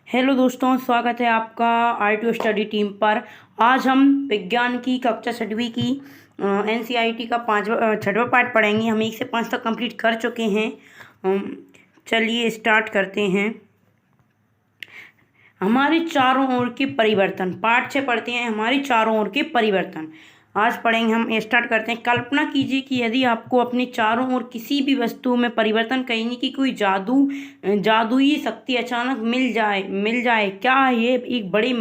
Hello दोस्तों, स्वागत है आपका आरटीओ स्टडी टीम पर। आज हम विज्ञान की कक्षा 6वीं की एनसीईआरटी का 6वां पार्ट पढ़ेंगे। हम 1 से 5 तक कंप्लीट कर चुके हैं। चलिए स्टार्ट करते हैं। हमारे चारों ओर के परिवर्तन, पार्ट 6 पढ़ते हैं। हमारे चारों ओर के परिवर्तन आज पढ़ेंगे। हम स्टार्ट करते हैं। कल्पना कीजिए कि यदि आपको अपने चारों ओर किसी भी वस्तु में परिवर्तन करने की कोई जादुई शक्ति अचानक मिल जाए, क्या ये एक बड़े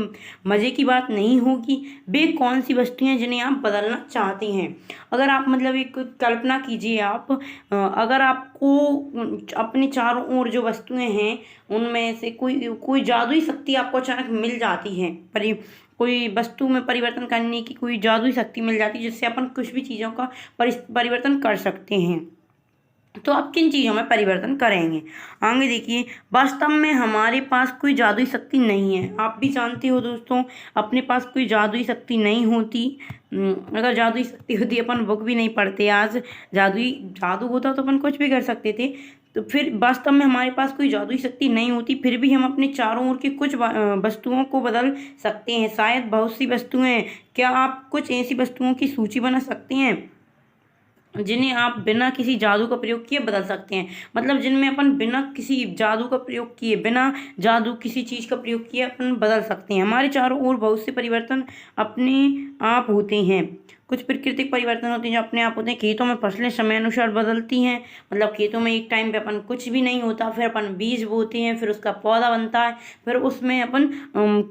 मज़े की बात नहीं होगी? वे कौन सी वस्तुएं जिन्हें आप बदलना चाहते हैं? अगर आप एक कल्पना कीजिए, अगर आपको अपने चारों ओर जो वस्तुएं हैं उनमें से कोई जादुई शक्ति आपको अचानक मिल जाती है, कोई वस्तु में परिवर्तन करने की कोई जादुई शक्ति मिल जाती है जिससे अपन कुछ भी चीज़ों का परिवर्तन कर सकते हैं, तो आप किन चीज़ों में परिवर्तन करेंगे? आगे देखिए। वास्तव में हमारे पास कोई जादुई शक्ति नहीं है। आप भी जानते हो दोस्तों, अपने पास कोई जादुई शक्ति नहीं होती। अगर जादुई शक्ति होती अपन बुक भी नहीं पढ़ते। आज जादू होता तो अपन कुछ भी कर सकते थे। तो फिर वास्तव में हमारे पास कोई जादुई शक्ति नहीं होती, फिर भी हम अपने चारों ओर की कुछ वस्तुओं को बदल सकते हैं। शायद बहुत सी वस्तुएं। क्या आप कुछ ऐसी वस्तुओं की सूची बना सकते हैं जिन्हें आप बिना किसी जादू का प्रयोग किए बदल सकते हैं? जिनमें अपन बिना किसी जादू का प्रयोग किए, बिना जादू किसी चीज़ का प्रयोग किए अपन बदल सकते हैं। हमारे चारों ओर बहुत से परिवर्तन अपने आप होते हैं। कुछ प्राकृतिक परिवर्तन होते हैं जो अपने आप होते हैं। खेतों में फसलें समय अनुसार बदलती हैं। खेतों में एक टाइम पे अपन कुछ भी नहीं होता, फिर अपन बीज बोते हैं, फिर उसका पौधा बनता है, फिर उसमें अपन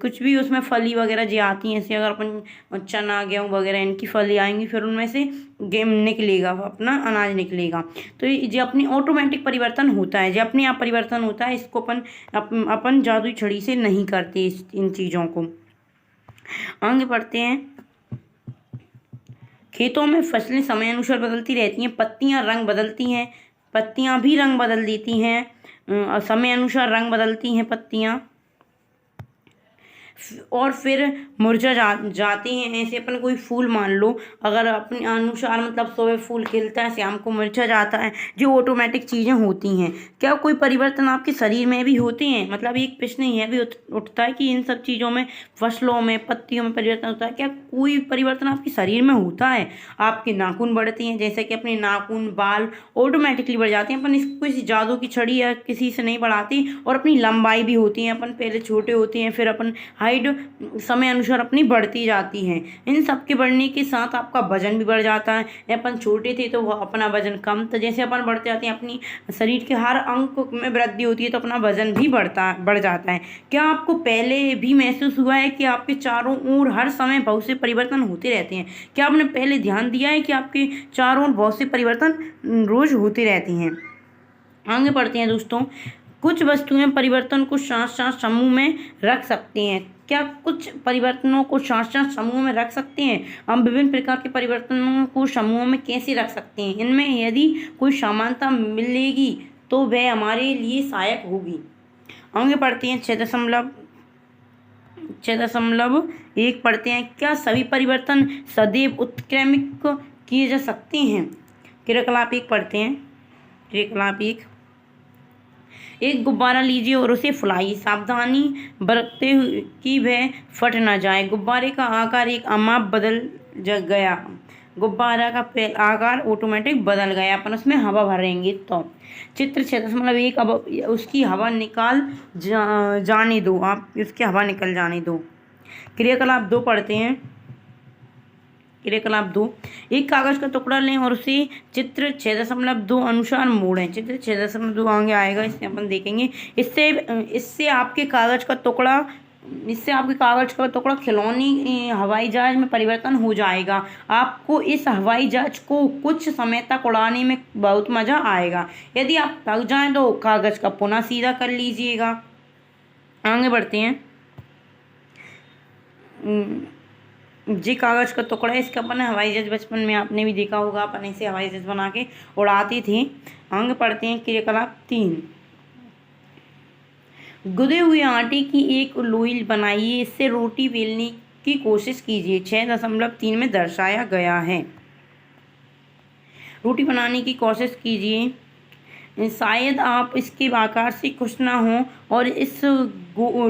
कुछ भी उसमें फली वगैरह जो आती हैं, जैसे अगर अपन चना गेहूँ वगैरह इनकी फली आएंगी, फिर उनमें से गेम निकलेगा, अपना अनाज निकलेगा। तो ये जो अपनी ऑटोमेटिक परिवर्तन होता है, जो अपने आप परिवर्तन होता है, इसको अपन जादुई छड़ी से नहीं करते इन चीज़ों को। आगे बढ़ते हैं। खेतों में फसलें समय अनुसार बदलती रहती हैं। पत्तियां भी रंग बदल देती हैं। समय अनुसार रंग बदलती हैं पत्तियां, और फिर मुरझा जाते हैं। ऐसे अपन कोई फूल मान लो, अगर अपने अनुसार सुबह फूल खिलता है, शाम को मुरझा जाता है, जो ऑटोमेटिक चीज़ें होती हैं। क्या कोई परिवर्तन आपके शरीर में भी होते हैं? एक प्रश्न यह भी उठता है कि इन सब चीज़ों में, फसलों में, पत्तियों में परिवर्तन होता है, क्या कोई परिवर्तन आपके शरीर में होता है? आपके नाखून बढ़ते हैं, जैसे कि अपने नाखून, बाल ऑटोमेटिकली बढ़ जाते हैं। अपन इसको किसी जादू की छड़ी या किसी से नहीं बढ़ाते। और अपनी लंबाई भी होती है। अपन पहले छोटे होते हैं, फिर अपन हाइट समय अनुसार अपनी बढ़ती जाती है। इन सब के बढ़ने के साथ आपका वजन भी बढ़ जाता है। अपन छोटे थे तो अपना वजन कम था, जैसे अपन बढ़ते जाते हैं अपनी शरीर के हर अंग में वृद्धि होती है, तो अपना वजन भी बढ़ जाता है। क्या आपको पहले भी महसूस हुआ है कि आपके चारों ओर हर समय बहुत से परिवर्तन होते रहते हैं? क्या आपने पहले ध्यान दिया है कि आपके चारों ओर बहुत से परिवर्तन रोज होते रहते हैं? आगे बढ़ते हैं दोस्तों। कुछ वस्तुएं परिवर्तन को साथ समूह में रख सकती हैं। क्या कुछ परिवर्तनों को साथ समूह में रख सकते हैं? हम विभिन्न प्रकार के परिवर्तनों को समूह में कैसे रख सकते हैं? इनमें यदि कोई समानता मिलेगी तो वह हमारे लिए सहायक होगी। आगे बढ़ते हैं। 6.1 पढ़ते हैं। क्या सभी परिवर्तन सदैव उत्क्रमिक किए जा सकते हैं? क्रियाकलाप 1 पढ़ते हैं। क्रियाकलाप 1। एक गुब्बारा लीजिए और उसे फुलाइए, सावधानी बरतते हुए कि वह फट न जाए। गुब्बारे का आकार एक अमाप बदल गया। गुब्बारा का आकार ऑटोमेटिक बदल गया। अपन उसमें हवा भरेंगे तो। चित्र 6.1। अब उसकी हवा निकाल जाने दो। आप उसकी हवा निकल जाने दो। क्रियाकलाप 2 पढ़ते हैं। क्रियाकलाप 2। एक कागज का टुकड़ा लें और उसे चित्र 6.2 अनुसार मोड़ें। चित्र 6.2 आगे आएगा, इसे अपन देखेंगे। इससे आपके कागज का टुकड़ा खिलौनी हवाई जहाज में परिवर्तन हो जाएगा। आपको इस हवाई जहाज को कुछ समय तक उड़ाने में बहुत मजा आएगा। यदि आप थक जाएं तो कागज का पुनः सीधा कर लीजिएगा। आगे बढ़ते हैं। जी कागज का टुकड़ा, इसका अपन हवाई जहाज, बचपन में आपने भी देखा होगा, अपन इसे हवाई जहाज बना के उड़ाते थे। आगे पढ़ते हैं। क्रियाकलाप 3। गुदे हुए आटे की एक लोई बनाइए, इससे रोटी बेलने की कोशिश कीजिए। 6.3 में दर्शाया गया है। रोटी बनाने की कोशिश कीजिए। शायद आप इसके आकार से खुश ना हो और इस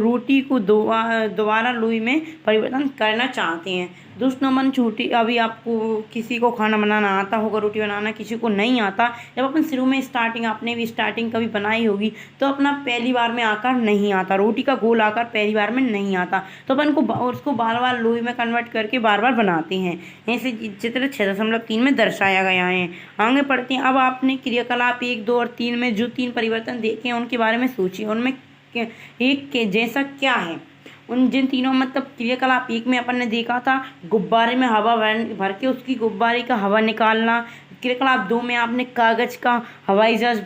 रोटी को दोबारा लोई में परिवर्तन करना चाहते हैं। दोस्तों मन छोटी, अभी आपको किसी को खाना बनाना आता होगा, रोटी बनाना किसी को नहीं आता, जब अपन शुरू में स्टार्टिंग, आपने भी स्टार्टिंग कभी बनाई होगी, तो अपना पहली बार में आकार नहीं आता, रोटी का गोल आकार पहली बार में नहीं आता, तो अपन को उसको बार बार लोई में कन्वर्ट करके बार बार बनाते हैं। ऐसे चित्र 6.3 में दर्शाया गया है। आगे पढ़ते हैं। अब आपने क्रियाकलाप 1, 2 और 3 में जो 3 परिवर्तन देखे हैं उनके बारे में सोचिए, उनमें एक के जैसा क्या है। जिन तीनों, मतलब क्रियाकलाप 1 में अपन ने देखा था गुब्बारे में हवा भर के उसकी गुब्बारे का हवा निकालना। क्रियाकलाप 2 में आपने कागज का हवाई जहाज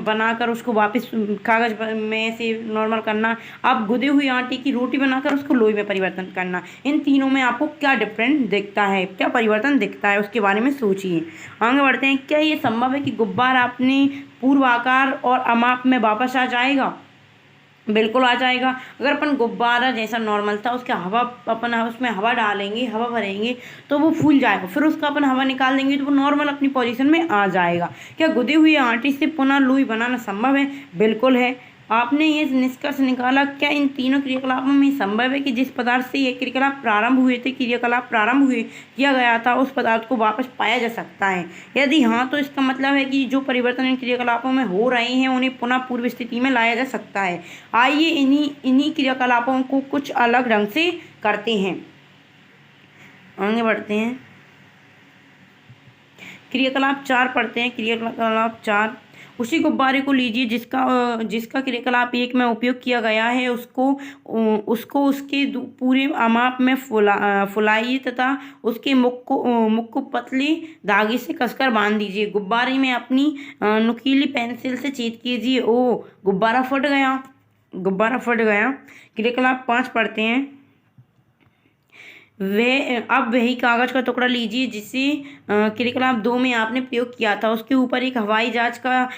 बनाकर उसको वापस कागज में से नॉर्मल करना। अब गुदे हुई आटे की रोटी बनाकर उसको लोई में परिवर्तन करना। इन तीनों में आपको क्या डिफरेंस दिखता है, क्या परिवर्तन दिखता है, उसके बारे में सोचिए। आगे बढ़ते हैं। क्या ये संभव है कि गुब्बारा अपने पूर्व आकार और अमाप में वापस आ जाएगा? बिल्कुल आ जाएगा। अगर अपन गुब्बारा जैसा नॉर्मल था उसके अपन उसमें हवा डालेंगे, हवा भरेंगे तो वो फूल जाएगा, फिर उसका अपन हवा निकाल देंगे तो वो नॉर्मल अपनी पोजीशन में आ जाएगा। क्या गुदे हुए आटे से पुनः लोई बनाना संभव है? बिल्कुल है। आपने ये निष्कर्ष निकाला, क्या इन तीनों क्रियाकलापों में संभव है कि जिस पदार्थ से ये क्रियाकलाप प्रारंभ हुए किया गया था उस पदार्थ को वापस पाया जा सकता है? यदि हाँ, तो इसका मतलब है कि जो परिवर्तन इन क्रियाकलापों में हो रहे हैं उन्हें पुनः पूर्व स्थिति में लाया जा सकता है। आइए इन्हीं क्रियाकलापों को कुछ अलग ढंग से करते हैं। आगे बढ़ते हैं। क्रियाकलाप 4 पढ़ते हैं। क्रियाकलाप 4। उसी गुब्बारे को लीजिए जिसका क्रियाकलाप 1 में उपयोग किया गया है, उसको उसके पूरे अमाप में फुलाइए तथा उसके मुख को पतले धागे से कसकर बांध दीजिए। गुब्बारे में अपनी नुकीली पेंसिल से छेद कीजिए। ओ, गुब्बारा फट गया। क्रियाकलाप 5 पढ़ते हैं। अब वही कागज का टुकड़ा लीजिए जिसे क्रियाकलाप 2 में आपने प्रयोग किया था, उसके ऊपर एक हवाई जहाज का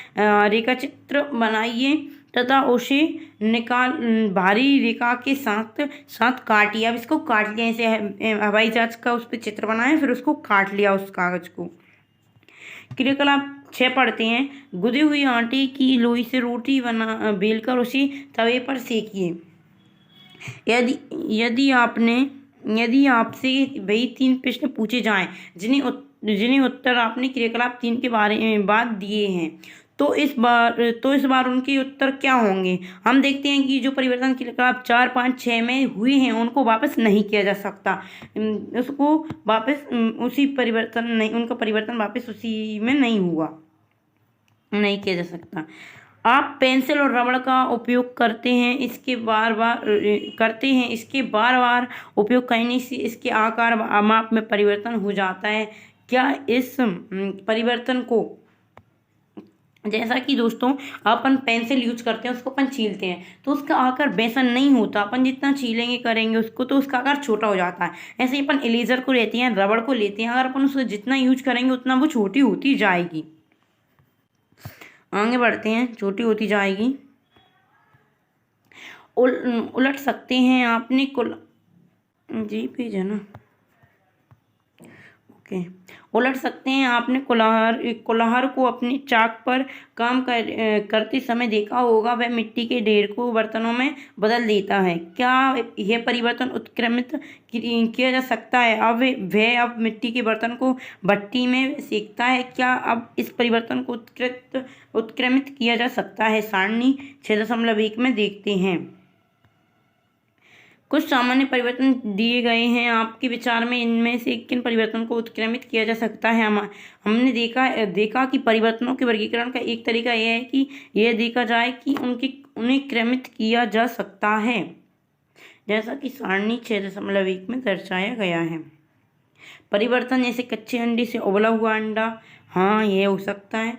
रेखाचित्र बनाइए तथा उसे भारी रेखा के साथ काटिए। अब इसको काट लिया, ऐसे हवाई जहाज का उस पर चित्र बनाए, फिर उसको काट लिया उस कागज को। क्रियाकलाप 6 पढ़ते हैं। गुदे हुई आटे की लोई से रोटी बेलकर उसे तवे पर सेकिए। यदि आपसे वही 3 प्रश्न पूछे जाएं जिन्हें उत्तर आपने क्रियाकलाप 3 के बारे में बाद दिए हैं, तो इस बार उनके उत्तर क्या होंगे? हम देखते हैं कि जो परिवर्तन क्रियाकलाप 4, 5, 6 में हुए हैं उनको वापस नहीं किया जा सकता। उसको वापस उनका परिवर्तन वापस उसी में नहीं किया जा सकता। आप पेंसिल और रबड़ का उपयोग करते हैं, इसके बार बार उपयोग करने से इसके आकार व माप में परिवर्तन हो जाता है। क्या इस परिवर्तन को, जैसा कि दोस्तों अपन पेंसिल यूज करते हैं उसको अपन छीलते हैं तो उसका आकार वैसा नहीं होता, अपन जितना छीलेंगे करेंगे उसको तो उसका आकार छोटा हो जाता है। ऐसे ही अपन इरेजर को लेते हैं, रबड़ को लेते हैं, अगर अपन उसको जितना यूज करेंगे उतना वो छोटी होती जाएगी। आगे बढ़ते हैं। छोटी होती जाएगी। उलट सकते हैं आपने जी पेज है ना, ओके। उलट सकते हैं आपने कुल्हार को अपनी चाक पर काम करते समय देखा होगा, वह मिट्टी के ढेर को बर्तनों में बदल देता है। क्या यह परिवर्तन उत्क्रमित किया जा सकता है? अब मिट्टी के बर्तन को भट्टी में सेकता है। क्या अब इस परिवर्तन को उत्क्रमित किया जा सकता है? सारणी 6.1 में देखते हैं। कुछ सामान्य परिवर्तन दिए गए हैं, आपके विचार में इनमें से किन परिवर्तनों को उत्क्रमित किया जा सकता है? हमने देखा कि परिवर्तनों के वर्गीकरण का एक तरीका यह है कि यह देखा जाए कि उन्हें क्रमित किया जा सकता है, जैसा कि सारणी 6.1 में दर्शाया गया है। परिवर्तन जैसे कच्चे अंडे से उबला हुआ अंडा, हाँ यह हो सकता है।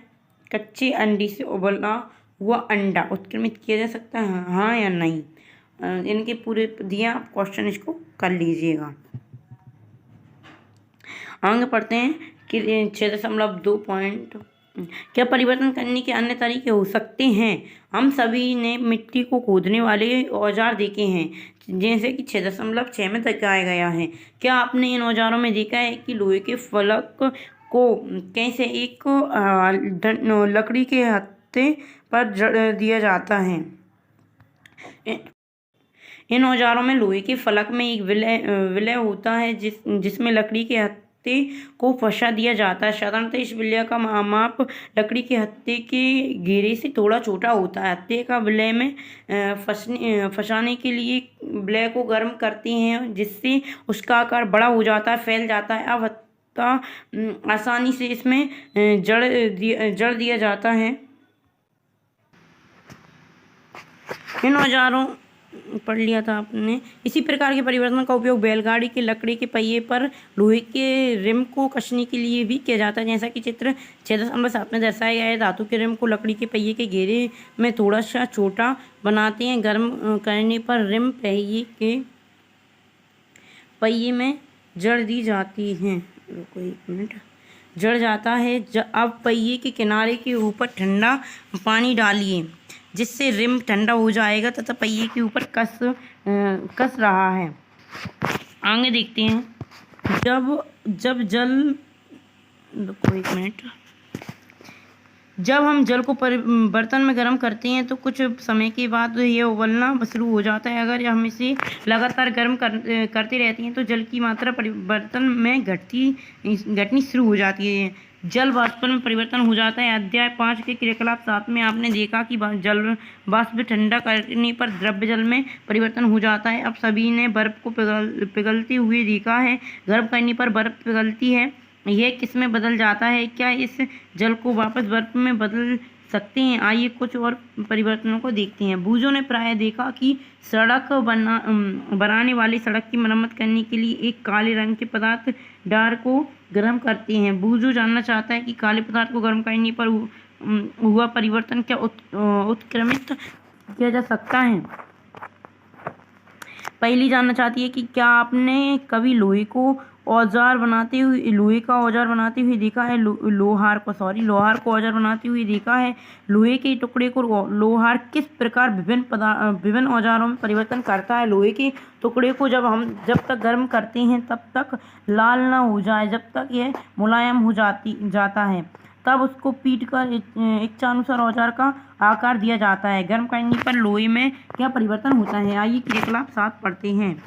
कच्चे अंडे से उबला हुआ अंडा उत्क्रमित किया जा सकता है, हाँ या नहीं? इनके पूरे दिया आप क्वेश्चन इसको कर लीजिएगा। आगे पढ़ते हैं कि 6.2 पॉइंट। क्या परिवर्तन करने के अन्य तरीके हो सकते हैं? हम सभी ने मिट्टी को खोदने वाले औजार देखे हैं, जैसे कि 6.6 में दिखाया गया है। क्या आपने इन औजारों में देखा है कि लोहे के फलक को कैसे एक लकड़ी के हत्थे पर जड़ दिया जाता है? इन औजारों में लोहे के फलक में एक विलय होता है जिसमें लकड़ी के हत्थे को फंसा दिया जाता है। साधारणतः इस विलय का माप लकड़ी के हत्थे के घेरे से थोड़ा छोटा होता है। हत्थे का विलय में फंसाने के लिए विलय को गर्म करते हैं, जिससे उसका आकार बड़ा हो जाता है, फैल जाता है। अब हत्था आसानी से इसमें जड़ दिया जाता है। इन औजारों पढ़ लिया था आपने। इसी प्रकार के परिवर्तन का उपयोग बैलगाड़ी के लकड़ी के पहिए पर लोहे के रिम को कसने के लिए भी किया जाता है, जैसा कि चित्र 6.7 में दर्शाया गया है। धातु के रिम को लकड़ी के पहिए के घेरे में थोड़ा सा छोटा बनाते हैं। गर्म करने पर रिम पहिए में जड़ दी जाती है। रुको एक मिनट, जड़ जाता है। अब पहिए के किनारे के ऊपर ठंडा पानी डालिए, जिससे रिम ठंडा हो जाएगा तथा पहिए के ऊपर कस रहा है। आगे देखते हैं। जब हम जल को बर्तन में गर्म करते हैं तो कुछ समय के बाद ये उबलना शुरू हो जाता है। अगर हम इसे लगातार गर्म करते रहते हैं तो जल की मात्रा बर्तन में घटनी शुरू हो जाती है। जल वाष्प में परिवर्तन हो जाता है। अध्याय 5 के क्रियाकलाप 7 में आपने देखा कि जल वाष्प ठंडा करने पर द्रव्य जल में परिवर्तन हो जाता है। अब सभी ने बर्फ को पिघलते हुए देखा है। गर्म करने पर बर्फ पिघलती है। यह किस में बदल जाता है? क्या इस जल को वापस बर्फ में बदल सकते हैं? आइए कुछ और परिवर्तनों को देखते हैं। बूझों ने प्रायः देखा कि सड़क बनाने वाली सड़क की मरम्मत करने के लिए एक काले रंग के पदार्थ डार को गर्म करते हैं। बूझो जानना चाहता है कि काले पदार्थ को गर्म करने पर हुआ परिवर्तन क्या उत्क्रमित किया जा सकता है। पहली जानना चाहती है कि क्या आपने कभी लोहे का औजार बनाते हुए देखा है? लोहार को औजार बनाते हुए देखा है। लोहे के टुकड़े को लोहार किस प्रकार विभिन्न औजारों में परिवर्तन करता है? लोहे के टुकड़े को जब तक गर्म करते हैं तब तक लाल ना हो जाए, जब तक यह मुलायम हो जाता है, तब उसको पीटकर इच्छानुसार औजार का आकार दिया जाता है। गर्म करने पर लोहे में क्या परिवर्तन होता है? आइए क्रियाकलाप 7 पढ़ते हैं।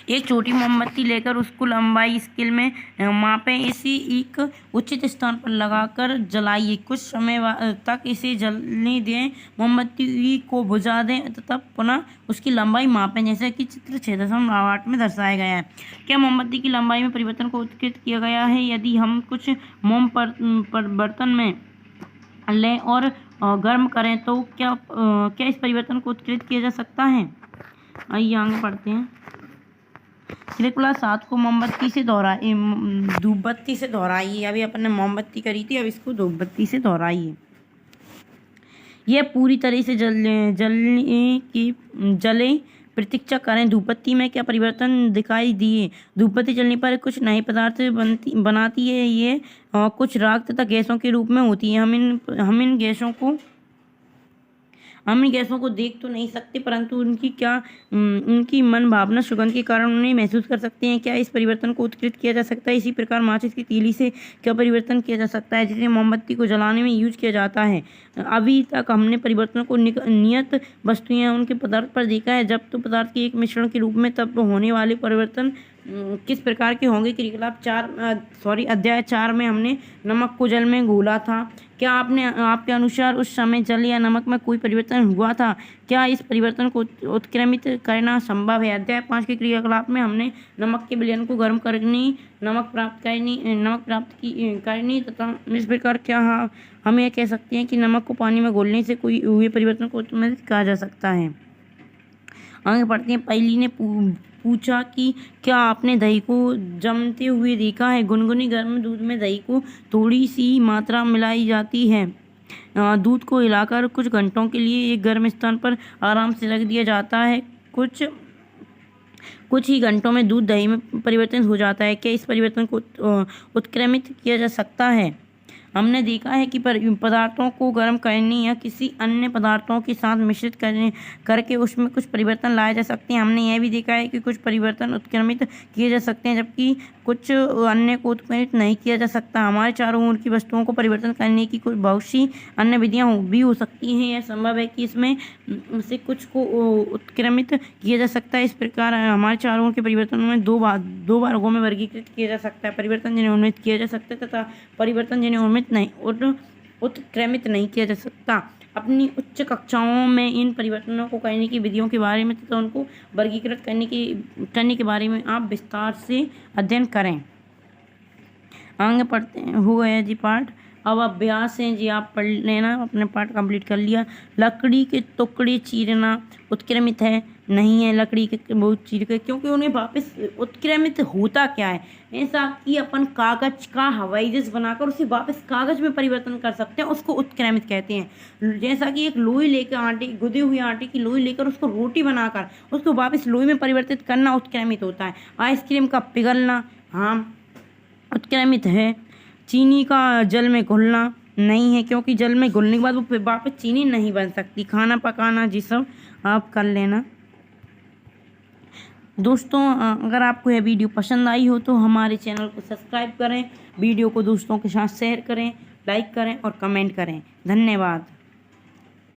एक छोटी मोमबत्ती लेकर उसको लंबाई स्केल में मापें। इसे एक उचित स्थान पर लगाकर जलाइए। कुछ समय तक इसे जलने दें। मोमबत्ती को बुझा दें तथा पुनः उसकी लंबाई मापें, जैसे कि चित्र 6.8 में दर्शाया गया है। क्या मोमबत्ती की लंबाई में परिवर्तन को उत्कृत किया गया है? यदि हम कुछ मोम बर्तन में लें और गर्म करें तो क्या इस परिवर्तन को उत्कृत किया जा सकता है? आइए आगे पढ़ते हैं। क्रियाकलाप 7 को मोमबत्ती से धूपबत्ती से दोहराइए। अभी अपन ने मोमबत्ती करी थी, अब इसको धूपबत्ती से दोहराइए। यह पूरी तरह से जले प्रतीक्षा करें। धूपबत्ती में क्या परिवर्तन दिखाई दिए? धूपबत्ती जलने पर कुछ नए पदार्थ बनाती है। ये कुछ राख तथा गैसों के रूप में होती है। हम इन गैसों को देख तो नहीं सकते, परंतु उनकी मन भावना सुगंध के कारण उन्हें महसूस कर सकते हैं। क्या इस परिवर्तन को उत्कृत किया जा सकता है? इसी प्रकार माचिस की तीली से क्या परिवर्तन किया जा सकता है, जिसे मोमबत्ती को जलाने में यूज किया जाता है? अभी तक हमने परिवर्तन को नियत वस्तुएं या उनके पदार्थ पर देखा है। जब तो पदार्थ के एक मिश्रण के रूप में तब होने वाले परिवर्तन किस प्रकार के होंगे? क्रियाकलाप अध्याय 4 में हमने नमक को जल में घोला था। क्या आपके अनुसार उस समय जल या नमक में कोई परिवर्तन हुआ था? क्या इस परिवर्तन को उत्क्रमित करना संभव है? अध्याय 5 के क्रियाकलाप में हमने नमक के विलयन को गर्म करनी, नमक प्राप्त करनी तथा इस प्रकार क्या हम यह कह सकते हैं कि नमक को पानी में घोलने से कोई हुए परिवर्तन को उत्क्रमित कहा जा सकता है। आगे पढ़ते हैं। पहली ने पूछा कि क्या आपने दही को जमते हुए देखा है? गुनगुनी गर्म दूध में दही को थोड़ी सी मात्रा मिलाई जाती है। दूध को हिलाकर कुछ घंटों के लिए एक गर्म स्थान पर आराम से रख दिया जाता है। कुछ ही घंटों में दूध दही में परिवर्तन हो जाता है। क्या इस परिवर्तन को उत्क्रमित किया जा सकता है? हमने देखा है कि पदार्थों को गर्म करने या किसी अन्य पदार्थों के साथ मिश्रित करके उसमें कुछ परिवर्तन लाए जा सकते हैं। हमने यह भी देखा है कि कुछ परिवर्तन उत्क्रमित किए जा सकते हैं जबकि कुछ अन्य को उत्क्रमित नहीं किया जा सकता। हमारे चारों ओर की वस्तुओं को परिवर्तन करने की कुछ बहुत सी अन्य विधियाँ भी हो सकती हैं। यह संभव है कि इसमें से कुछ को उत्क्रमित किया जा सकता है। इस प्रकार हमारे चारों ओर के परिवर्तनों में दो वर्गों में वर्गीकृत किया जा सकता है: परिवर्तन जिन्हें उन्मुक्त किया जा सकता है तथा परिवर्तन जिन्हें उन्मुक्त नहीं उत्क्रमित नहीं किया जा सकता। अपनी उच्च कक्षाओं में इन परिवर्तनों को करने की विधियों के बारे में तथा उनको वर्गीकृत करने के बारे में आप विस्तार से अध्ययन करें। आगे पढ़ते हैं, हो गया जी पाठ। अब अभ्यास है जी, आप पढ़ लेना, अपने पाठ कंप्लीट कर लिया। लकड़ी के टुकड़े चीरना उत्क्रमित है? नहीं है लकड़ी के बहुत चीर के, क्योंकि उन्हें वापस उत्क्रमित होता क्या है, ऐसा कि अपन कागज का हवाई जहाज बनाकर उसे वापस कागज में परिवर्तन कर सकते हैं, उसको उत्क्रमित कहते हैं। जैसा कि एक लोई लेकर गुदे हुए आटे की लोई लेकर उसको रोटी बनाकर उसको वापस लोई में परिवर्तित करना उत्क्रमित होता है। आइसक्रीम का पिघलना, हाँ उत्क्रमित है। चीनी का जल में घुलना नहीं है, क्योंकि जल में घुलने के बाद वो वापस चीनी नहीं बन सकती। खाना पकाना जी सब आप कर लेना। दोस्तों अगर आपको यह वीडियो पसंद आई हो तो हमारे चैनल को सब्सक्राइब करें, वीडियो को दोस्तों के साथ शेयर करें, लाइक करें और कमेंट करें। धन्यवाद।